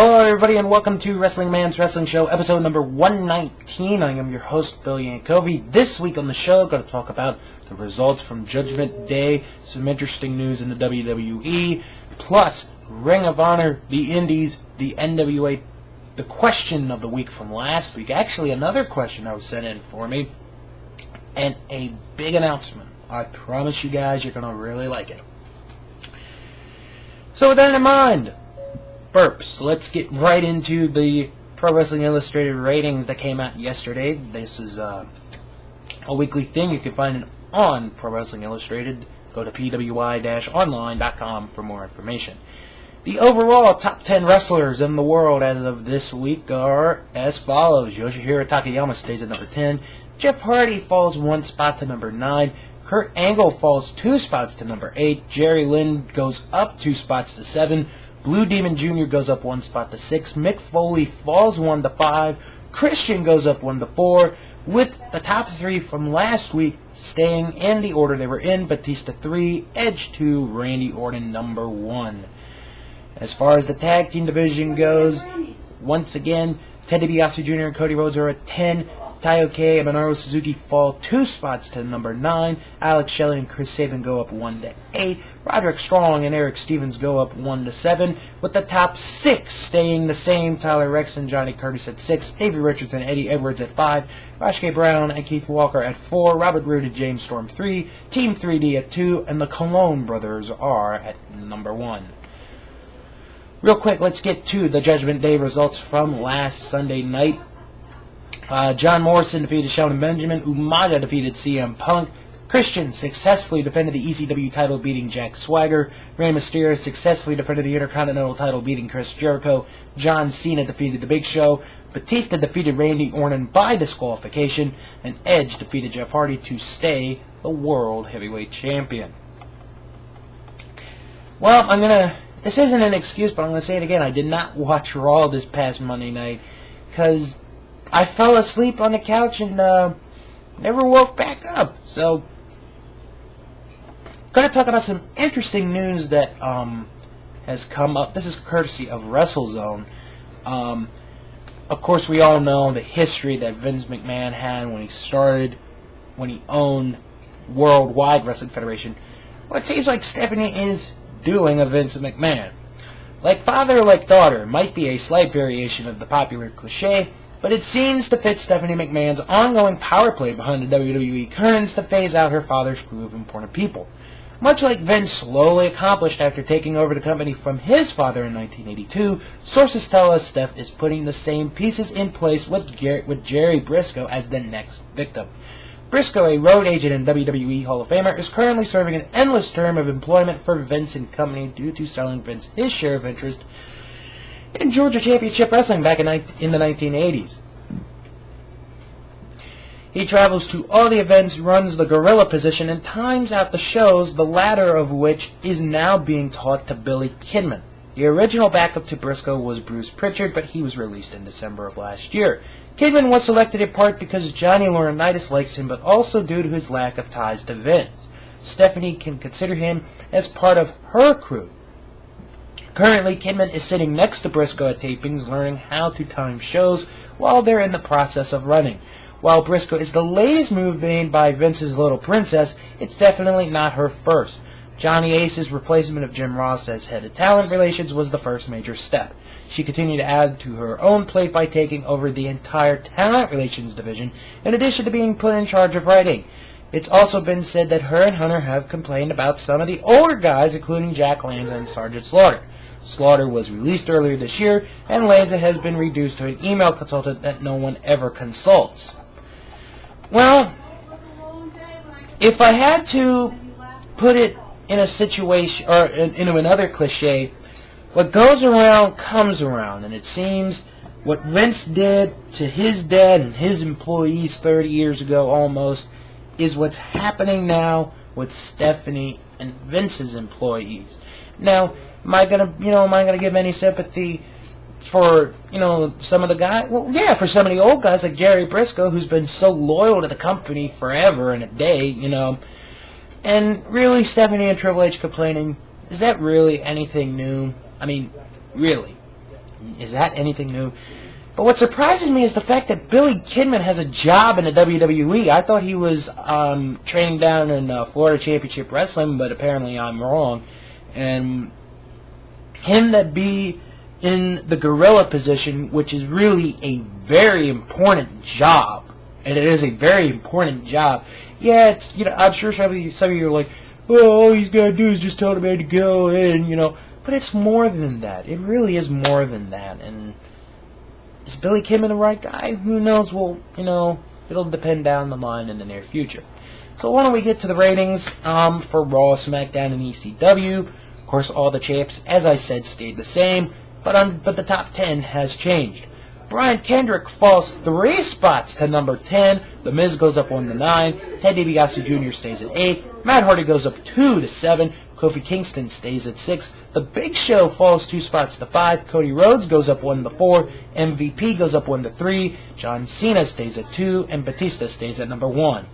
Hello everybody and welcome to Wrestling Man's Wrestling Show, episode number 119. I am your host, Bill Yankovi. This week on the show, going to talk about the results from Judgment Day, some interesting news in the WWE, plus Ring of Honor, the Indies, the NWA, the question of the week from last week, actually another question that was sent in for me, and a big announcement. I promise you guys you're going to really like it. So with that in mind, burps. Let's get right into the Pro Wrestling Illustrated ratings that came out yesterday. This is a weekly thing. You can find it on Pro Wrestling Illustrated. Go to pwi-online.com for more information. The overall top 10 wrestlers in the world as of this week are as follows. Yoshihiro Takayama stays at number 10. Jeff Hardy falls one spot to number 9. Kurt Angle falls 2 spots to number 8. Jerry Lynn goes up 2 spots to 7. Blue Demon Jr. goes up 1 spot to 6. Mick Foley falls 1 to 5. Christian goes up 1 to 4. With the top 3 from last week staying in the order they were in. Batista 3, Edge 2, Randy Orton number 1. As far as the tag team division goes, once again, Ted DiBiase Jr. and Cody Rhodes are at 10. Taiyo Kei and Minoru Suzuki fall 2 spots to number 9. Alex Shelley and Chris Sabin go up 1 to 8. Roderick Strong and Eric Stevens go up 1 to 7. With the top 6 staying the same, Tyler Rex and Johnny Curtis at 6. Davey Richards and Eddie Edwards at 5. Raj K. Brown and Keith Walker at 4. Robert Roode and James Storm 3. Team 3D at 2. And the Colon Brothers are at number 1. Real quick, let's get to the Judgment Day results from last Sunday night. John Morrison defeated Shelton Benjamin. Umaga defeated CM Punk. Christian successfully defended the ECW title, beating Jack Swagger. Rey Mysterio successfully defended the Intercontinental title, beating Chris Jericho. John Cena defeated The Big Show. Batista defeated Randy Orton by disqualification. And Edge defeated Jeff Hardy to stay the World Heavyweight Champion. Well, this isn't an excuse, but I'm going to say it again. I did not watch Raw this past Monday night because I fell asleep on the couch and never woke back up. So, going to talk about some interesting news that has come up. This is courtesy of WrestleZone. Of course, we all know the history that Vince McMahon had when he owned Worldwide Wrestling Federation. Well, it seems like Stephanie is doing a Vince McMahon. Like father, like daughter might be a slight variation of the popular cliche, but it seems to fit Stephanie McMahon's ongoing power play behind the WWE curtains to phase out her father's crew of important people. Much like Vince slowly accomplished after taking over the company from his father in 1982, sources tell us Steph is putting the same pieces in place with Jerry Briscoe as the next victim. Briscoe, a road agent and WWE Hall of Famer, is currently serving an endless term of employment for Vince and Company due to selling Vince his share of interest in Georgia Championship Wrestling back in the 1980s. He travels to all the events, runs the gorilla position, and times out the shows, the latter of which is now being taught to Billy Kidman. The original backup to Briscoe was Bruce Pritchard, but he was released in December of last year. Kidman was selected in part because Johnny Laurinaitis likes him, but also due to his lack of ties to Vince. Stephanie can consider him as part of her crew. Currently, Kidman is sitting next to Briscoe at tapings, learning how to time shows while they're in the process of running. While Briscoe is the latest move made by Vince's little princess, it's definitely not her first. Johnny Ace's replacement of Jim Ross as head of talent relations was the first major step. She continued to add to her own plate by taking over the entire talent relations division, in addition to being put in charge of writing. It's also been said that her and Hunter have complained about some of the older guys, including Jack Lanza and Sergeant Slaughter. Slaughter was released earlier this year, and Lanza has been reduced to an email consultant that no one ever consults. Well, if I had to put it in a situation, or into another cliche, what goes around comes around, and it seems what Vince did to his dad and his employees 30 years ago almost is what's happening now with Stephanie and Vince's employees. Now, am I gonna give any sympathy for, some of the guys? Well, yeah, for some of the old guys like Jerry Briscoe, who's been so loyal to the company forever and a day, And really, Stephanie and Triple H complaining, is that really anything new? I mean, really. Is that anything new? But what surprises me is the fact that Billy Kidman has a job in the WWE. I thought he was training down in Florida Championship Wrestling, but apparently I'm wrong. And him that be in the gorilla position, which is really a very important job, and it is a very important job. Yeah, it's, I'm sure some of you are like, oh, all he's got to do is just tell the man to go in, But it's more than that. It really is more than that. And is Billy Kidman the right guy? Who knows? Well, it'll depend down the line in the near future. So why don't we get to the ratings for Raw, SmackDown, and ECW. Of course, all the champs, as I said, stayed the same, but the top 10 has changed. Brian Kendrick falls 3 spots to number 10. The Miz goes up 1 to 9. Ted DiBiase Jr. stays at 8. Matt Hardy goes up 2 to 7. Kofi Kingston stays at 6. The Big Show falls 2 spots to 5. Cody Rhodes goes up 1 to 4. MVP goes up 1 to 3. John Cena stays at 2. And Batista stays at number 1.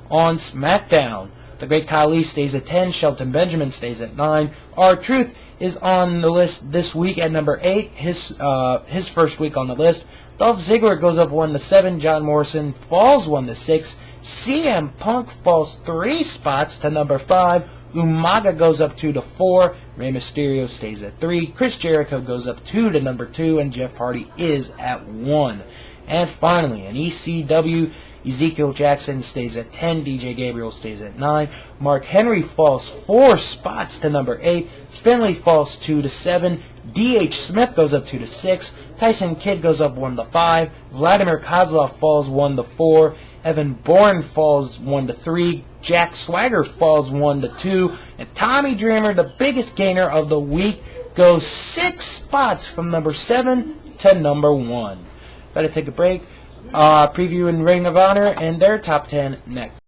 On SmackDown, the Great Khali stays at 10. Shelton Benjamin stays at 9. R-Truth is on the list this week at number 8. His first week on the list. Dolph Ziggler goes up 1 to 7. John Morrison falls 1 to 6. CM Punk falls 3 spots to number 5. Umaga goes up 2 to 4. Rey Mysterio stays at 3. Chris Jericho goes up 2 to number 2. And Jeff Hardy is at 1. And finally, in ECW, Ezekiel Jackson stays at 10. DJ Gabriel stays at 9. Mark Henry falls 4 spots to number 8. Finlay falls 2 to 7. D.H. Smith goes up 2 to 6. Tyson Kidd goes up 1 to 5. Vladimir Kozlov falls 1 to 4. Evan Bourne falls 1 to 3. Jack Swagger falls 1 to 2. And Tommy Dreamer, the biggest gainer of the week, goes 6 spots from number 7 to number 1. Better take a break. Previewing Ring of Honor and their top 10 next.